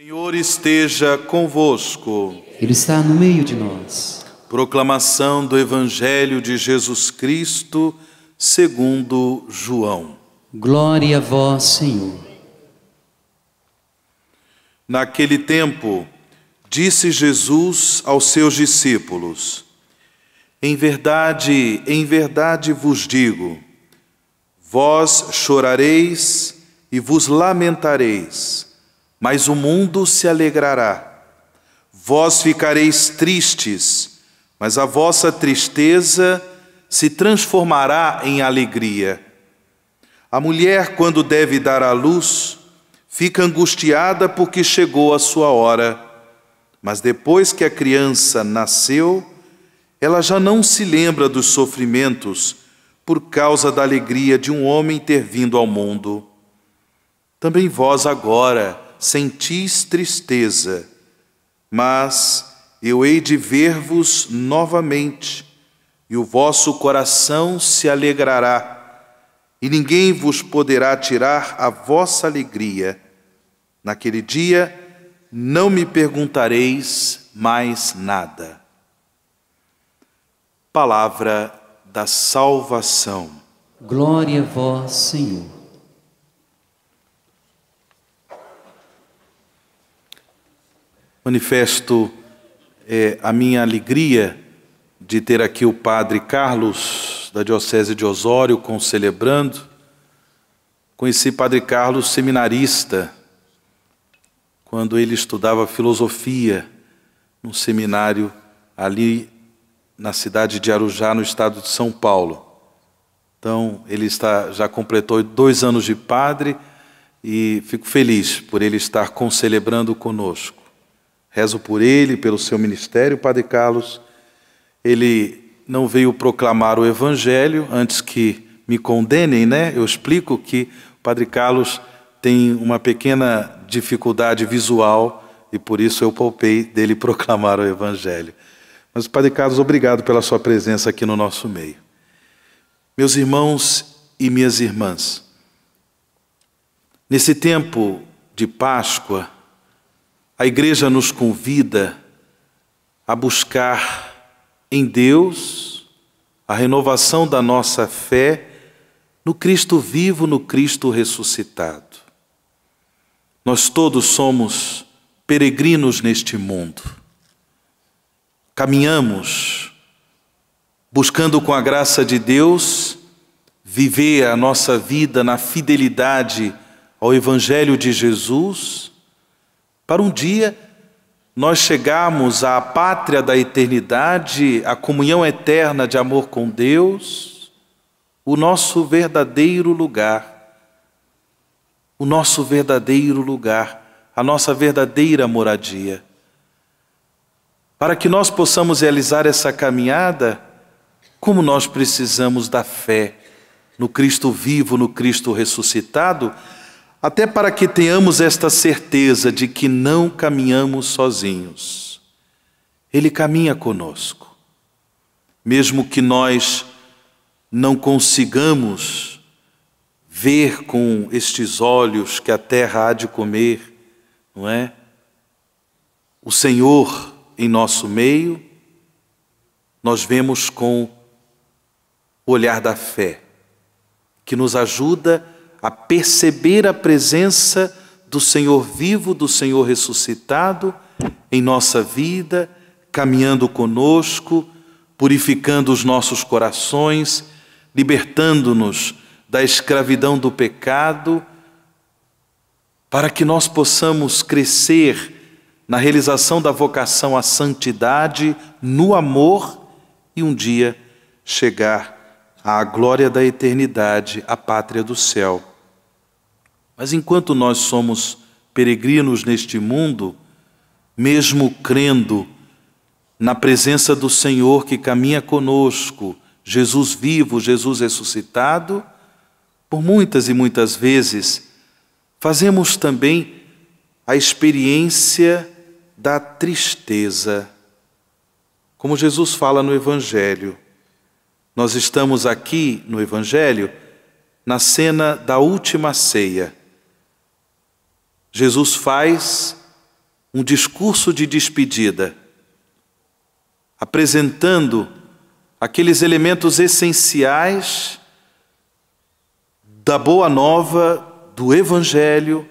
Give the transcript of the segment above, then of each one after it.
Senhor esteja convosco. Ele está no meio de nós. Proclamação do Evangelho de Jesus Cristo, segundo João. Glória a vós, Senhor. Naquele tempo, disse Jesus aos seus discípulos: em verdade vos digo, vós chorareis e vos lamentareis, mas o mundo se alegrará. Vós ficareis tristes, mas a vossa tristeza se transformará em alegria. A mulher, quando deve dar à luz, fica angustiada porque chegou a sua hora. Mas depois que a criança nasceu, ela já não se lembra dos sofrimentos por causa da alegria de um homem ter vindo ao mundo. Também vós agora sentis tristeza, mas eu hei de ver-vos novamente, e o vosso coração se alegrará, e ninguém vos poderá tirar a vossa alegria. Naquele dia não me perguntareis mais nada. Palavra da salvação. Glória a vós, Senhor. Manifesto a minha alegria de ter aqui o Padre Carlos, da Diocese de Osório, concelebrando. Conheci Padre Carlos seminarista, quando ele estudava filosofia num seminário ali na cidade de Arujá, no estado de São Paulo. Então, ele já completou 2 anos de padre e fico feliz por ele estar concelebrando conosco. Rezo por ele, pelo seu ministério, Padre Carlos. Ele não veio proclamar o Evangelho antes que me condenem, né? Eu explico que o Padre Carlos tem uma pequena dificuldade visual e por isso eu poupei dele proclamar o Evangelho. Mas, Padre Carlos, obrigado pela sua presença aqui no nosso meio. Meus irmãos e minhas irmãs, nesse tempo de Páscoa, a Igreja nos convida a buscar em Deus a renovação da nossa fé no Cristo vivo, no Cristo ressuscitado. Nós todos somos peregrinos neste mundo. Caminhamos buscando com a graça de Deus viver a nossa vida na fidelidade ao Evangelho de Jesus, para um dia nós chegarmos à pátria da eternidade, à comunhão eterna de amor com Deus, o nosso verdadeiro lugar, a nossa verdadeira moradia. Para que nós possamos realizar essa caminhada, como nós precisamos da fé no Cristo vivo, no Cristo ressuscitado, até para que tenhamos esta certeza de que não caminhamos sozinhos. Ele caminha conosco. Mesmo que nós não consigamos ver com estes olhos que a terra há de comer, não é? O Senhor em nosso meio, nós vemos com o olhar da fé, que nos ajuda a perceber a presença do Senhor vivo, do Senhor ressuscitado em nossa vida, caminhando conosco, purificando os nossos corações, libertando-nos da escravidão do pecado, para que nós possamos crescer na realização da vocação à santidade, no amor e um dia chegar à glória da eternidade, à pátria do céu. Mas enquanto nós somos peregrinos neste mundo, mesmo crendo na presença do Senhor que caminha conosco, Jesus vivo, Jesus ressuscitado, por muitas e muitas vezes fazemos também a experiência da tristeza. Como Jesus fala no Evangelho, nós estamos aqui no Evangelho na cena da última ceia. Jesus faz um discurso de despedida, apresentando aqueles elementos essenciais da boa nova, do Evangelho,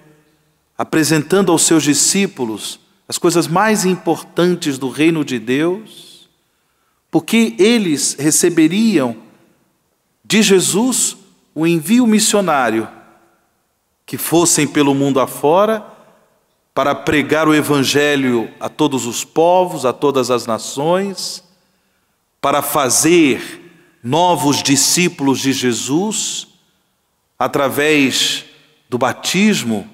apresentando aos seus discípulos as coisas mais importantes do reino de Deus, porque eles receberiam de Jesus o envio missionário, que fossem pelo mundo afora para pregar o Evangelho a todos os povos, a todas as nações, para fazer novos discípulos de Jesus, através do batismo,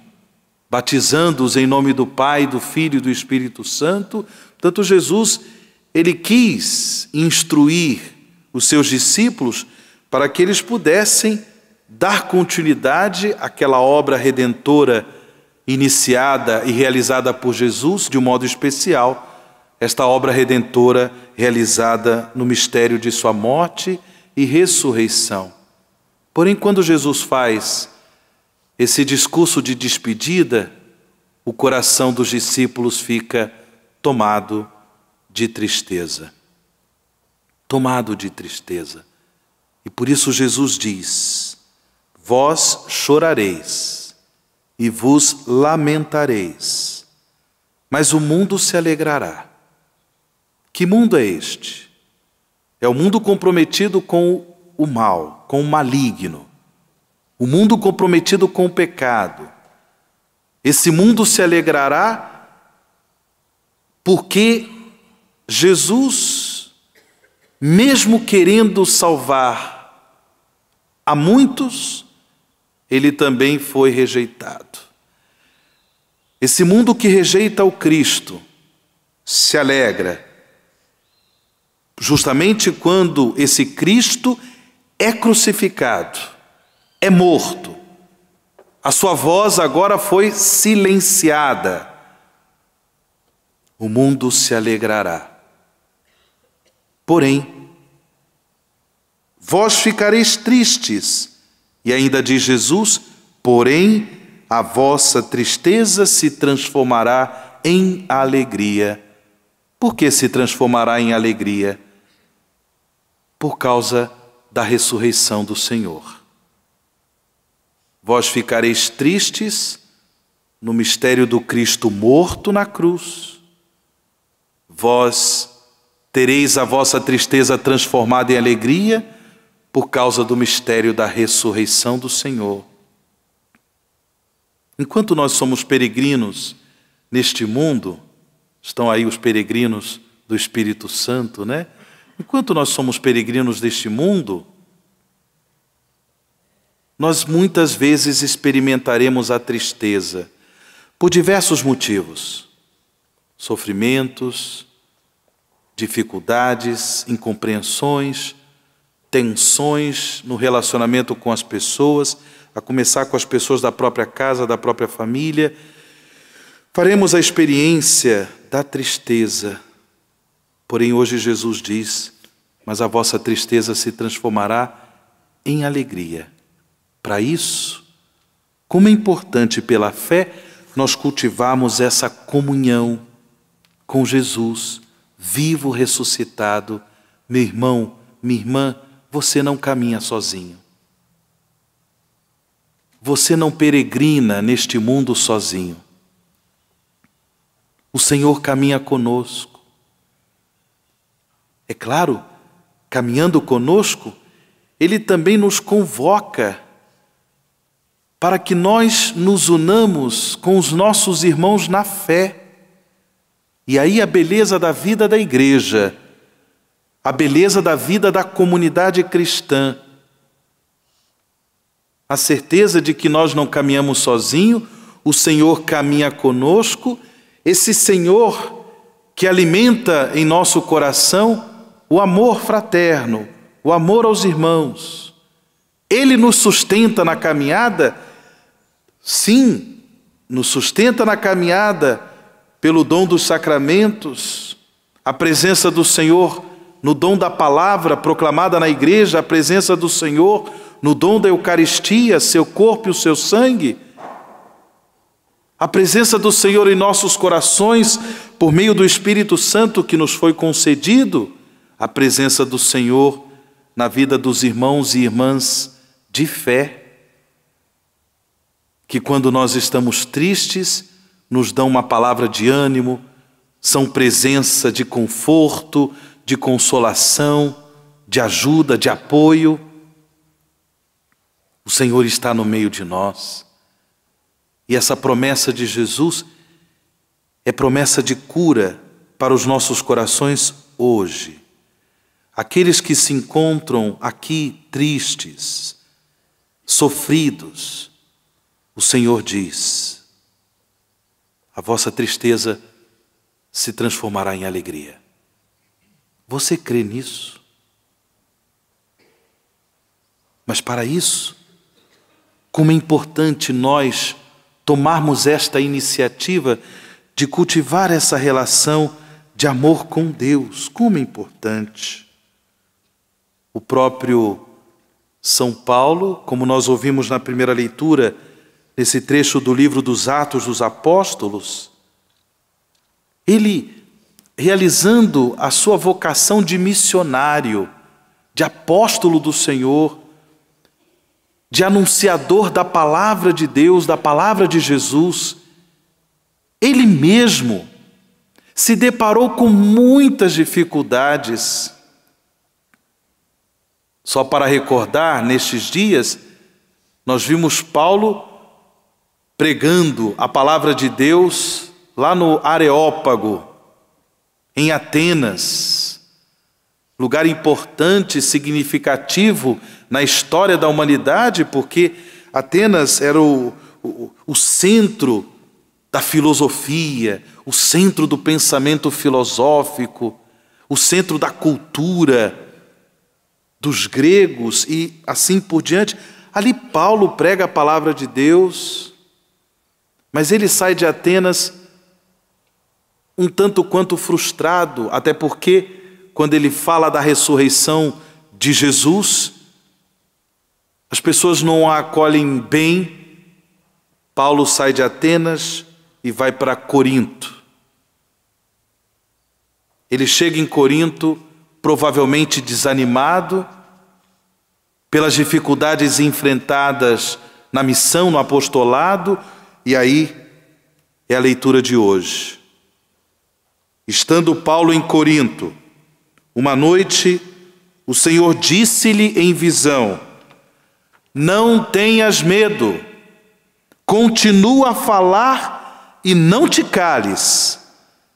batizando-os em nome do Pai, do Filho e do Espírito Santo. Portanto, Jesus, ele quis instruir os seus discípulos para que eles pudessem dar continuidade àquela obra redentora iniciada e realizada por Jesus, de um modo especial, esta obra redentora realizada no mistério de sua morte e ressurreição. Porém, quando Jesus faz esse discurso de despedida, o coração dos discípulos fica tomado de tristeza. Tomado de tristeza. E por isso Jesus diz: vós chorareis e vos lamentareis, mas o mundo se alegrará. Que mundo é este? É o mundo comprometido com o mal, com o maligno. O mundo comprometido com o pecado. Esse mundo se alegrará porque Jesus, mesmo querendo salvar a muitos, ele também foi rejeitado. Esse mundo que rejeita o Cristo se alegra justamente quando esse Cristo é crucificado, é morto. A sua voz agora foi silenciada. O mundo se alegrará. Porém, vós ficareis tristes. E ainda diz Jesus: porém, a vossa tristeza se transformará em alegria. Por que se transformará em alegria? Por causa da ressurreição do Senhor. Vós ficareis tristes no mistério do Cristo morto na cruz. Vós tereis a vossa tristeza transformada em alegria por causa do mistério da ressurreição do Senhor. Enquanto nós somos peregrinos neste mundo, estão aí os peregrinos do Espírito Santo, né? Enquanto nós somos peregrinos deste mundo, nós muitas vezes experimentaremos a tristeza por diversos motivos. Sofrimentos, dificuldades, incompreensões, tensões no relacionamento com as pessoas, a começar com as pessoas da própria casa, da própria família. Faremos a experiência da tristeza. Porém, hoje Jesus diz: mas a vossa tristeza se transformará em alegria. Para isso, como é importante pela fé nós cultivarmos essa comunhão com Jesus, vivo, ressuscitado. Meu irmão, minha irmã, você não caminha sozinho. Você não peregrina neste mundo sozinho. O Senhor caminha conosco. É claro, caminhando conosco, Ele também nos convoca para que nós nos unamos com os nossos irmãos na fé. E aí a beleza da vida da igreja, a beleza da vida da comunidade cristã, a certeza de que nós não caminhamos sozinhos, o Senhor caminha conosco, esse Senhor que alimenta em nosso coração o amor fraterno, o amor aos irmãos. Ele nos sustenta na caminhada, sim, nos sustenta na caminhada pelo dom dos sacramentos, a presença do Senhor no dom da palavra proclamada na igreja, a presença do Senhor no dom da Eucaristia, seu corpo e o seu sangue, A presença do Senhor em nossos corações, por meio do Espírito Santo que nos foi concedido, a presença do Senhor na vida dos irmãos e irmãs de fé, que quando nós estamos tristes, nos dão uma palavra de ânimo, são presença de conforto, de consolação, de ajuda, de apoio. O Senhor está no meio de nós. E essa promessa de Jesus é promessa de cura para os nossos corações hoje. Aqueles que se encontram aqui tristes, sofridos, o Senhor diz: a vossa tristeza se transformará em alegria. Você crê nisso? Mas para isso, como é importante nós tomarmos esta iniciativa de cultivar essa relação de amor com Deus. Como é importante. O próprio São Paulo, como nós ouvimos na primeira leitura, nesse trecho do livro dos Atos dos Apóstolos, ele, realizando a sua vocação de missionário, de apóstolo do Senhor, de anunciador da palavra de Deus, da palavra de Jesus, ele mesmo se deparou com muitas dificuldades. Só para recordar, nestes dias, nós vimos Paulo pregando a palavra de Deus lá no Areópago, em Atenas, lugar importante, significativo na história da humanidade, porque Atenas era o centro da filosofia, o centro do pensamento filosófico, o centro da cultura dos gregos e assim por diante. Ali Paulo prega a palavra de Deus, mas ele sai de Atenas um tanto quanto frustrado, até porque quando ele fala da ressurreição de Jesus, as pessoas não a acolhem bem. Paulo sai de Atenas e vai para Corinto. Ele chega em Corinto provavelmente desanimado pelas dificuldades enfrentadas na missão, no apostolado, e aí é a leitura de hoje. Estando Paulo em Corinto, uma noite o Senhor disse-lhe em visão: não tenhas medo, continua a falar e não te cales,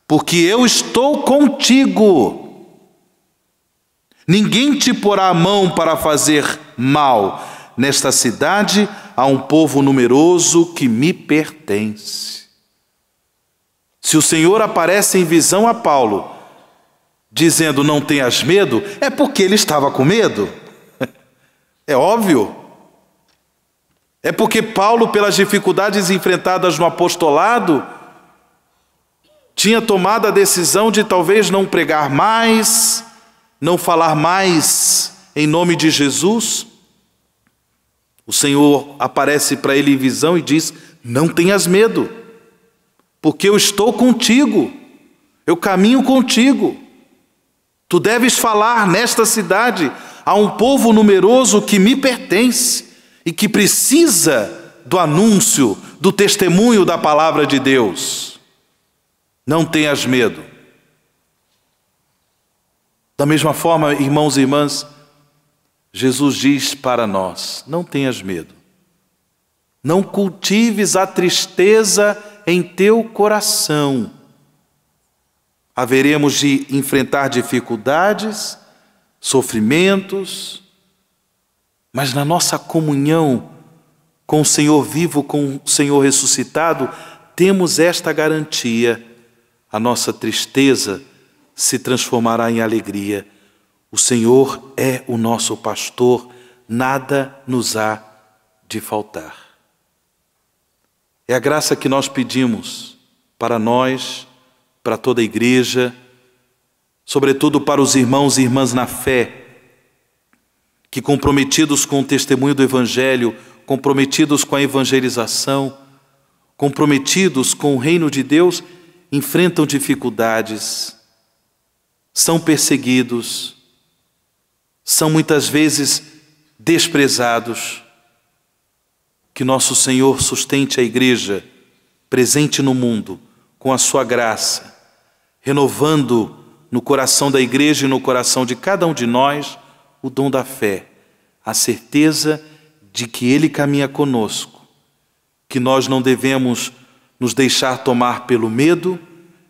porque eu estou contigo. Ninguém te porá a mão para fazer mal. Nesta cidade há um povo numeroso que me pertence. Se o Senhor aparece em visão a Paulo, dizendo não tenhas medo, é porque ele estava com medo. É óbvio. É porque Paulo, pelas dificuldades enfrentadas no apostolado, tinha tomado a decisão de talvez não pregar mais, não falar mais em nome de Jesus. O Senhor aparece para ele em visão e diz: não tenhas medo, porque eu estou contigo, eu caminho contigo. Tu deves falar nesta cidade a um povo numeroso que me pertence e que precisa do anúncio, do testemunho da palavra de Deus. Não tenhas medo. Da mesma forma, irmãos e irmãs, Jesus diz para nós: não tenhas medo. Não cultives a tristeza em teu coração. Haveremos de enfrentar dificuldades, sofrimentos, mas na nossa comunhão com o Senhor vivo, com o Senhor ressuscitado, temos esta garantia: a nossa tristeza se transformará em alegria. O Senhor é o nosso pastor, nada nos há de faltar. É a graça que nós pedimos para nós, para toda a igreja, sobretudo para os irmãos e irmãs na fé, que comprometidos com o testemunho do Evangelho, comprometidos com a evangelização, comprometidos com o reino de Deus, enfrentam dificuldades, são perseguidos, são muitas vezes desprezados. Que nosso Senhor sustente a igreja presente no mundo com a sua graça, renovando no coração da igreja e no coração de cada um de nós o dom da fé, a certeza de que Ele caminha conosco, que nós não devemos nos deixar tomar pelo medo,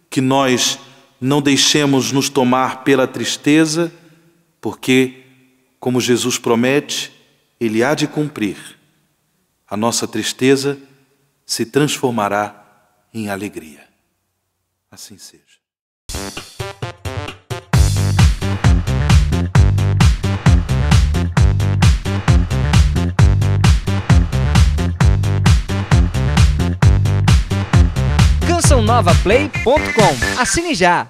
que nós não deixemos nos tomar pela tristeza, porque, como Jesus promete, Ele há de cumprir. A nossa tristeza se transformará em alegria. Assim seja. CançãoNovaPlay.com. Assine já!